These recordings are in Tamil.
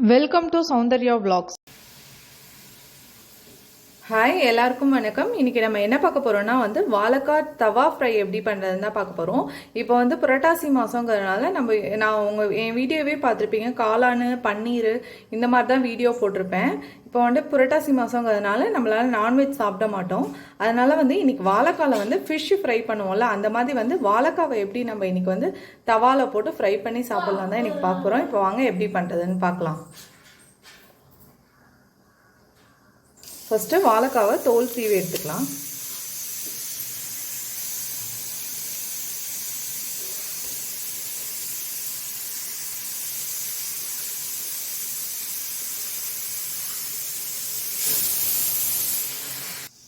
Welcome to Soundarya vlogs. Hi எல்லாருக்கும் வணக்கம். இன்னைக்கு நம்ம என்ன பார்க்க போறோம்னா வாழைக்காய் தவா ஃப்ரை எப்படி பண்றதுன்னு தான் பார்க்க போறோம். இப்போ புரட்டாசி மாசங்கிறதுனால நான் என் வீடியோவே பார்த்துருப்பீங்க. காளானு பன்னீர் இந்த மாதிரி தான் வீடியோ போட்டிருப்பேன். இப்போ புரட்டாசி மாசங்கிறதுனால நம்மளால நான்வெஜ் சாப்பிட மாட்டோம். அதனால இன்னைக்கு வாழைக்கால ஃபிஷ் ஃப்ரை பண்ணுவோம்ல, அந்த மாதிரி வாழைக்காவை எப்படி நம்ம இன்னைக்கு தவால போட்டு ஃப்ரை பண்ணி சாப்பிடலாம் தான் இன்னைக்கு பார்க்க போறோம். இப்போ வாங்க எப்படி பண்றதுன்னு பார்க்கலாம். ஃபர்ஸ்ட் வாழைக்காவை தோல் சீவி எடுத்துக்கலாம்.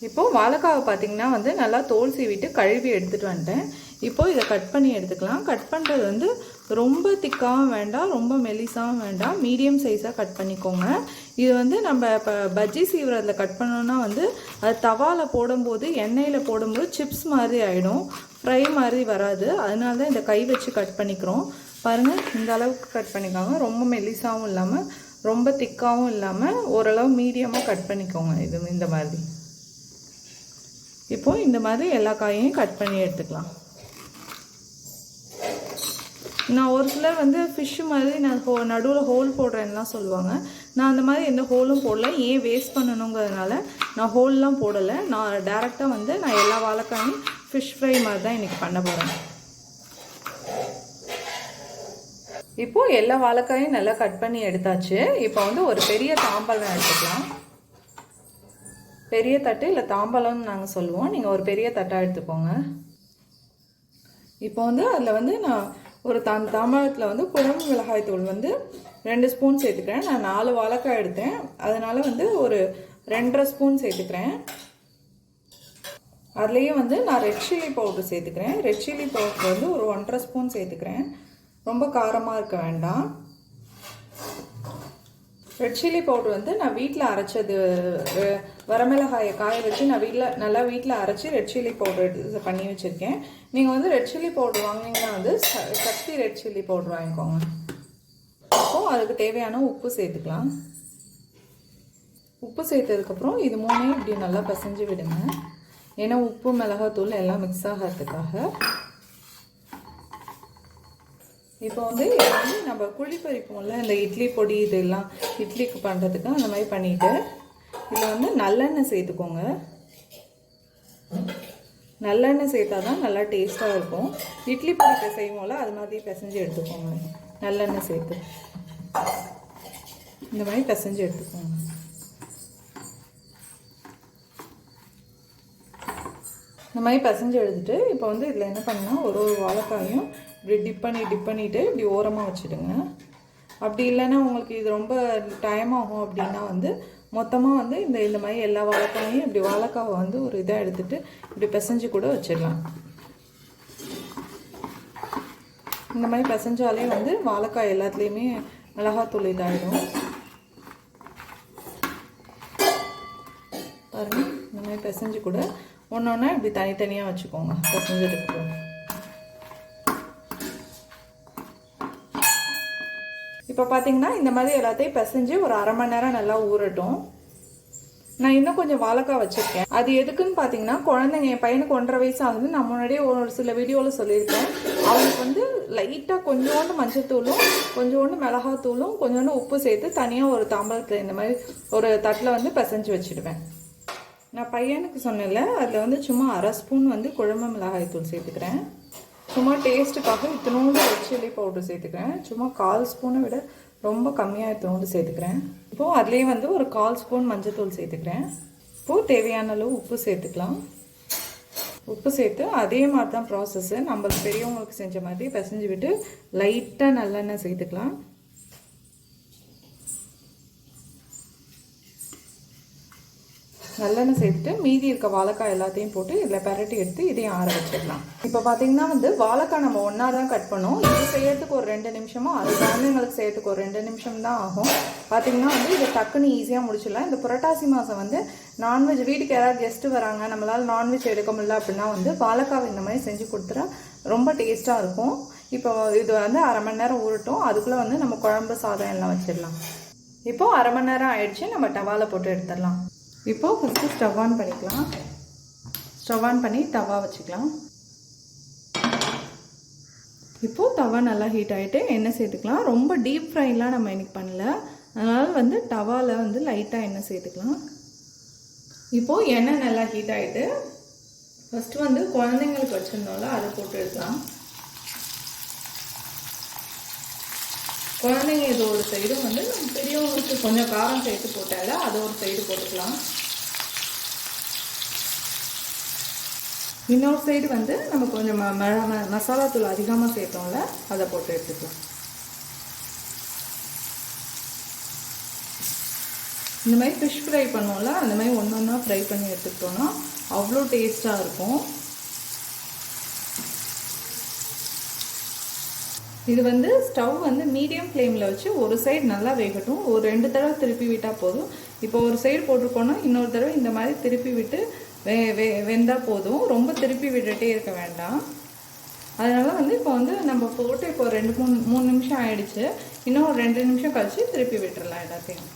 இப்போ வாழைக்காவை பார்த்தீங்கன்னா நல்லா தோல் சீவிட்டு கழுவி எடுத்துட்டு வந்துட்டேன். இப்போ இதை கட் பண்ணி எடுத்துக்கலாம். கட் பண்ணுறது ரொம்ப திக்காகவும் வேண்டாம், ரொம்ப மெலிசாகவும் வேண்டாம், மீடியம் சைஸாக கட் பண்ணிக்கோங்க. இது நம்ம இப்போ பஜ்ஜி சீவுறதில் கட் பண்ணோன்னா அது தவாவில் போடும்போது எண்ணெயில் போடும்போது சிப்ஸ் மாதிரி ஆகிடும், ஃப்ரை மாதிரி வராது. அதனால தான் இந்த கை வச்சு கட் பண்ணிக்கிறோம். பாருங்கள், இந்த அளவுக்கு கட் பண்ணிக்கோங்க. ரொம்ப மெலிசாகவும் இல்லாமல் ரொம்ப திக்காகவும் இல்லாமல் ஓரளவு மீடியமாக கட் பண்ணிக்கோங்க. இது இந்த மாதிரி. இப்போ இந்த மாதிரி எல்லா காயையும் கட் பண்ணி எடுத்துக்கலாம். நான் ஒரு சிலர் ஃபிஷ்ஷு மாதிரி நான் நடுவில் ஹோல் போடுறேன்லாம் சொல்லுவாங்க. நான் அந்த மாதிரி எந்த ஹோலும் போடல. ஏன் வேஸ்ட் பண்ணணுங்கிறதுனால நான் ஹோல்லாம் போடலை. நான் டேரெக்டாக நான் எல்லா வாழைக்காயும் ஃபிஷ் ஃப்ரை மாதிரி தான் இன்றைக்கி பண்ண போகிறேன். இப்போது எல்லா வாழைக்காயும் நல்லா கட் பண்ணி எடுத்தாச்சு. இப்போ ஒரு பெரிய தாம்பலம் எடுத்துக்கலாம். பெரிய தட்டு இல்லை தாம்பலம்னு நாங்கள் சொல்லுவோம். நீங்கள் ஒரு பெரிய தட்டாக எடுத்துக்கோங்க. இப்போ அதில் நான் ஒரு தாம்பலத்தில் குழம்பு மிளகாய் தூள் 2 ஸ்பூன் சேர்த்துக்கிறேன். நான் 4 வாழைக்காய் எடுத்தேன், அதனால் ஒரு 2.5 ஸ்பூன் சேர்த்துக்கிறேன். அதுலேயே நான் ரெட் சில்லி பவுடர் சேர்த்துக்கிறேன். ரெட் சில்லி பவுடர் ஒரு 1.5 ஸ்பூன் சேர்த்துக்கிறேன். ரொம்ப காரமாக இருக்க வேண்டாம். ரெட் சில்லி பவுடர் நான் வீட்டில் அரைச்சது, வரமிளகாயை காய வச்சு நான் வீட்டில் அரைச்சி ரெட் சில்லி பவுடர் பண்ணி வச்சுருக்கேன். நீங்கள் ரெட் சில்லி பவுடர் வாங்கினீங்கன்னா சக்தி ரெட் சில்லி பவுடர் வாங்கிக்கோங்க. அப்போது அதுக்கு தேவையான உப்பு சேர்த்துக்கலாம். உப்பு சேர்த்ததுக்கப்புறம் இது மூணையும் இப்படி நல்லா பிசைஞ்சு விடுங்க. ஏன்னா உப்பு மிளகாத்தூள் எல்லாம் மிக்ஸ் ஆகிறதுக்காக. இப்போ நம்ம குழி பறிப்போம்ல, இந்த இட்லி பொடி இதெல்லாம் இட்லிக்கு பண்ணுறதுக்கு அந்த மாதிரி பண்ணிவிட்டு இதில் நல்லெண்ணெய் சேர்த்துக்கோங்க. நல்லெண்ணெய் சேர்த்தா தான் நல்லா டேஸ்ட்டாக இருக்கும். இட்லி பொடி செய்வோம்ல, அது மாதிரி பிசைஞ்சு எடுத்துக்கோங்க. நல்லெண்ணெய் சேர்த்து இந்த மாதிரி பிசைஞ்சு எடுத்துக்கோங்க. இந்த மாதிரி பிசைஞ்சு எடுத்துட்டு இப்போ இதில் என்ன பண்ணால் ஒரு வாழைக்காயும் இப்படி டிப் பண்ணிவிட்டு இப்படி ஓரமாக வச்சுடுங்க. அப்படி இல்லைன்னா உங்களுக்கு இது ரொம்ப டைம் ஆகும் அப்படின்னா மொத்தமாக இந்த மாதிரி எல்லா வாழைக்காயும் இப்படி வாழைக்காவை ஒரு இதாக எடுத்துகிட்டு இப்படி பிசைஞ்சு கூட வச்சிடலாம். இந்த மாதிரி பிசைஞ்சாலே வாழைக்காய் எல்லாத்துலேயுமே மிளகாத்தூள் இதாகிடும். பாருங்கள், இந்த மாதிரி பிசைஞ்சு கூட ஒன்று ஒன்றா இப்படி தனித்தனியாக வச்சுக்கோங்க. பிசைஞ்சதுக்கு இப்போ பார்த்தீங்கன்னா இந்த மாதிரி எல்லாத்தையும் பிசைஞ்சு ஒரு 1/2 மணி நேரம் நல்லா ஊறட்டும். நான் இன்னும் கொஞ்சம் வாழைக்காய் வச்சுருக்கேன். அது எதுக்குன்னு பார்த்தீங்கன்னா, குழந்தைங்க, என் பையனுக்கு 1.5 வயசு ஆகுது. நான் முன்னாடியே ஒரு சில வீடியோவில் சொல்லியிருக்கேன். அவனுக்கு லைட்டாக கொஞ்சோண்டு மஞ்சத்தூளும் கொஞ்சோண்டு மிளகாத்தூளும் கொஞ்சோண்டு உப்பு சேர்த்து தனியாக ஒரு தாம்பலத்தில் இந்த மாதிரி ஒரு தட்டில் பிசைஞ்சு வச்சுடுவேன். நான் பையனுக்கு சொன்னேன்ல, அதில் சும்மா 1/2 ஸ்பூன் குழம்பு மிளகாய் தூள் சேர்த்துக்கிறேன். சும்மா டேஸ்ட்டுக்காக இத்தினோண்டு ரெட் சில்லி பவுடர் சேர்த்துக்கிறேன். சும்மா 1/4 ஸ்பூனை விட ரொம்ப கம்மியாக இத்தினோண்டு சேர்த்துக்கிறேன். இப்போது அதுலேயே ஒரு 1/4 ஸ்பூன் மஞ்சத்தூள் சேர்த்துக்கிறேன். இப்போது தேவையான அளவு உப்பு சேர்த்துக்கலாம். உப்பு சேர்த்து அதே மாதிரி தான் ப்ராசஸ்ஸு, நம்ம பெரியவங்களுக்கு செஞ்ச மாதிரி பிசைஞ்சு விட்டு லைட்டாக நல்லெண்ணெய் சேர்த்துக்கலாம். நல்லெண்ணெய் சேர்த்துட்டு மீதி இருக்க வாழைக்காய் எல்லாத்தையும் போட்டு இதில் பரட்டி எடுத்து இதையும் ஆற வச்சிடலாம். இப்போ பார்த்தீங்கன்னா வாழைக்காய் நம்ம ஒன்றா தான் கட் பண்ணோம். இது செய்யறதுக்கு ஒரு 2 நிமிஷமோ, அது குழந்தைங்களுக்கு செய்யறதுக்கு ஒரு 2 நிமிஷம் தான் ஆகும். பார்த்தீங்கன்னா இதை டக்குன்னு ஈஸியாக முடிச்சிடலாம். இந்த புரட்டாசி மாதம் நான்வெஜ், வீட்டுக்கு யாராவது கெஸ்ட்டு வராங்க, நம்மளால் நான்வெஜ் எடுக்க முடியல அப்படின்னா வாழைக்காய் இந்த மாதிரி செஞ்சு கொடுத்துட்டா ரொம்ப டேஸ்ட்டாக இருக்கும். இப்போ இது 1/2 மணி நேரம் ஊறட்டும். அதுக்குள்ளே நம்ம குழம்பு சாதம் எல்லாம் வச்சிடலாம். இப்போது அரை மணி நேரம் ஆயிடுச்சு. நம்ம டவாவில் போட்டு எடுத்துடலாம். இப்போது ஃபஸ்ட்டு ஸ்டவ் ஆன் பண்ணிக்கலாம். ஸ்டவ் ஆன் பண்ணி தவா வச்சுக்கலாம். இப்போது தவா நல்லா ஹீட் ஆகிட்டு எண்ணெய் சேர்த்துக்கலாம். ரொம்ப டீப் ஃப்ரைலாம் நம்ம இன்றைக்கி பண்ணல, அதனால் வந்து டவாவில் வந்து லைட்டாக எண்ணெய் சேர்த்துக்கலாம். இப்போது எண்ணெய் நல்லா ஹீட் ஆகிட்டு ஃபஸ்ட்டு வந்து குழந்தைங்களுக்கு வச்சுருந்தோம்ல அதை போட்டு எடுக்கலாம். குழந்தைங்க இது ஒரு சைடு வந்து நம்ம பெரியவங்களுக்கு கொஞ்சம் காரம் சேர்த்து போட்டால அதை ஒரு சைடு போட்டுக்கலாம். இன்னொரு சைடு வந்து நம்ம கொஞ்சம் மசாலா தூள் அதிகமாக சேர்த்தோம்ல அதை போட்டு எடுத்துக்கலாம். இந்த மாதிரி ஃபிஷ் ஃப்ரை பண்ணுவோம்ல அந்த மாதிரி ஒன்று ஒன்றா ஃப்ரை பண்ணி எடுத்துக்கிட்டோன்னா அவ்வளோ டேஸ்ட்டாக இருக்கும். இது வந்து ஸ்டவ் வந்து மீடியம் ஃப்ளேமில் வச்சு ஒரு சைடு நல்லா வேகட்டும். ஒரு 2 தடவை திருப்பி விட்டால் போதும். இப்போ ஒரு சைடு போட்டிருக்கோன்னா இன்னொரு தடவை இந்த மாதிரி திருப்பி விட்டு வெந்தால் போதும். ரொம்ப திருப்பி விட்டுட்டே இருக்க வேண்டாம். அதனால் வந்து இப்போ வந்து நம்ம போட்டு இப்போ 2-3 நிமிஷம் ஆயிடுச்சு. இன்னும் ஒரு 2 நிமிஷம் கழிச்சு திருப்பி விட்டுடலாம் எல்லாத்தையும்.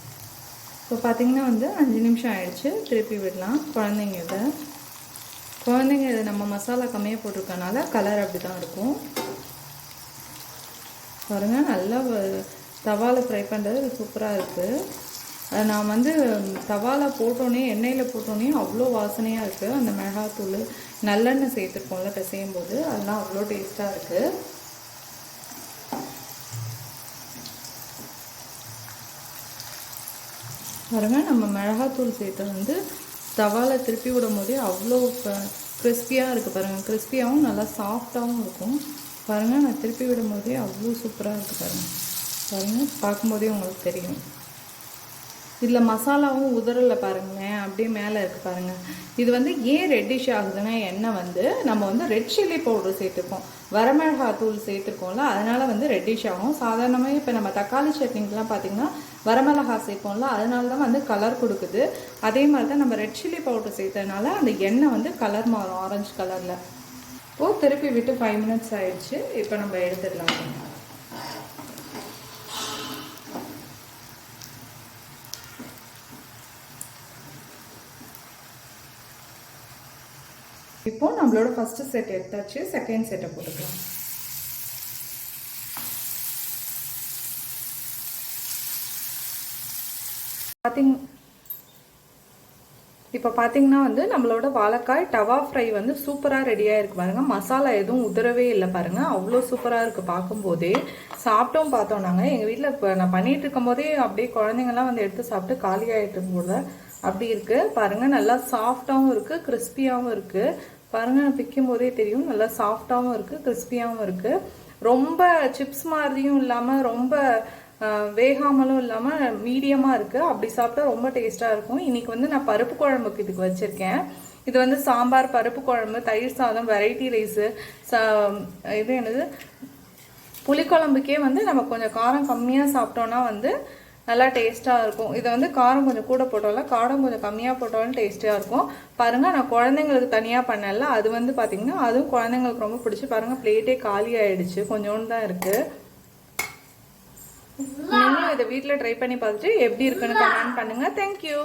இப்போ பார்த்திங்கன்னா வந்து 5 நிமிஷம் ஆயிடுச்சு. திருப்பி விடலாம். குழந்தைங்க இதை நம்ம மசாலா கம்மியாக போட்டிருக்கனால கலர் அப்படி தான் இருக்கும். பாருங்கள், நல்லா தவாவில் ஃப்ரை பண்ணுறது சூப்பராக இருக்குது. நான் வந்து தவாவில் போட்டோன்னே எண்ணெயில் போட்டோன்னே அவ்வளோ வாசனையாக இருக்குது. அந்த மிளகாத்தூள் நல்லெண்ணெய் சேர்த்துருக்கோம்ல பிசையும் போது அதெல்லாம் அவ்வளோ டேஸ்ட்டாக இருக்குது. பாருங்கள், நம்ம மிளகாத்தூள் சேர்த்து வந்து தவாவில் திருப்பி விடும் போதே அவ்வளோ கிறிஸ்பியாக இருக்குது. பாருங்கள், கிறிஸ்பியாகவும் நல்லா சாஃப்டாகவும் இருக்கும். பாருங்கள், நான் திருப்பி விடும் போதே அவ்வளோ சூப்பராக இருக்குது. பாருங்கள், பார்க்கும்போதே உங்களுக்கு தெரியும். இதில் மசாலாவும் உதறலை பாருங்களேன், அப்படியே மேலே இருக்குது பாருங்கள். இது வந்து ஏன் ரெட்டிஷ் ஆகுதுன்னா எண்ணெய் வந்து நம்ம வந்து ரெட் சில்லி பவுடர் சேர்த்துருக்கோம், வரமிளகாத்தூள் சேர்த்துருக்கோம்ல, அதனால் வந்து ரெட்டிஷ் ஆகும். சாதாரணமாக இப்போ நம்ம தக்காளி சட்னிக்கெலாம் பார்த்திங்கன்னா வரமிளகா சேர்ப்போம்ல, அதனால தான் வந்து கலர் கொடுக்குது. அதே மாதிரி தான் நம்ம ரெட் சில்லி பவுடர் சேர்த்ததுனால அந்த எண்ணெய் வந்து கலர் மாறும், ஆரஞ்சு கலரில். இப்போது திருப்பி விட்டு 5 மினிட்ஸ் ஆயிடுச்சு. இப்போ நம்ம எடுத்துடலாம். இப்போ நம்மளோட ஃபர்ஸ்ட் செட் எடுத்தாச்சு. செகண்ட் செட்டை போட்டுக்கலாம். இப்போ பார்த்தீங்கன்னா வந்து நம்மளோட வாழைக்காய் டவா ஃப்ரை வந்து சூப்பராக ரெடியாக இருக்குது பாருங்கள். மசாலா எதுவும் உதறவே இல்லை பாருங்கள், அவ்வளோ சூப்பராக இருக்குது. பார்க்கும்போதே சாப்பிட்டோம் பார்த்தோம். நாங்கள் எங்கள் வீட்டில் இப்போ நான் பண்ணிகிட்டு இருக்கும் போதே அப்படியே குழந்தைங்கள்லாம் வந்து எடுத்து சாப்பிட்டு காலி ஆகிட்டு இருக்கும்போது அப்படி இருக்குது பாருங்கள். நல்லா சாஃப்டாகவும் இருக்குது, கிறிஸ்பியாகவும் இருக்குது. பாருங்கள், பிக்கும் போதே தெரியும், நல்லா சாஃப்டாகவும் இருக்குது, கிறிஸ்பியாகவும் இருக்குது. ரொம்ப சிப்ஸ் மாதிரியும் இல்லாமல் ரொம்ப வேகாமலும் இல்லாமல் மீடியமாக இருக்குது. அப்படி சாப்பிட்டா ரொம்ப டேஸ்ட்டாக இருக்கும். இன்றைக்கி வந்து நான் பருப்பு குழம்புக்கு இதுக்கு வச்சுருக்கேன். இது வந்து சாம்பார், பருப்பு குழம்பு, தயிர் சாதம், வெரைட்டி ரைஸு, இது என்னது புளிக்குழம்புக்கே வந்து நம்ம கொஞ்சம் காரம் கம்மியாக சாப்பிட்டோன்னா வந்து நல்லா டேஸ்ட்டாக இருக்கும். இதை வந்து காரம் கொஞ்சம் கூட போட்டோம்ல, காரம் கொஞ்சம் கம்மியாக போட்டாலும் டேஸ்ட்டாக இருக்கும். பாருங்கள், நான் குழந்தைங்களுக்கு தனியாக பண்ணல, அது வந்து பார்த்திங்கன்னா அதுவும் குழந்தைங்களுக்கு ரொம்ப பிடிச்சி. பாருங்கள், பிளேட்டே காலி ஆகிடுச்சு, கொஞ்சோண்டு தான் இருக்குது. நீங்களும் இதை வீட்டில் ட்ரை பண்ணி பார்த்துட்டு எப்படி இருக்குன்னு கமெண்ட் பண்ணுங்கள். தேங்க்யூ.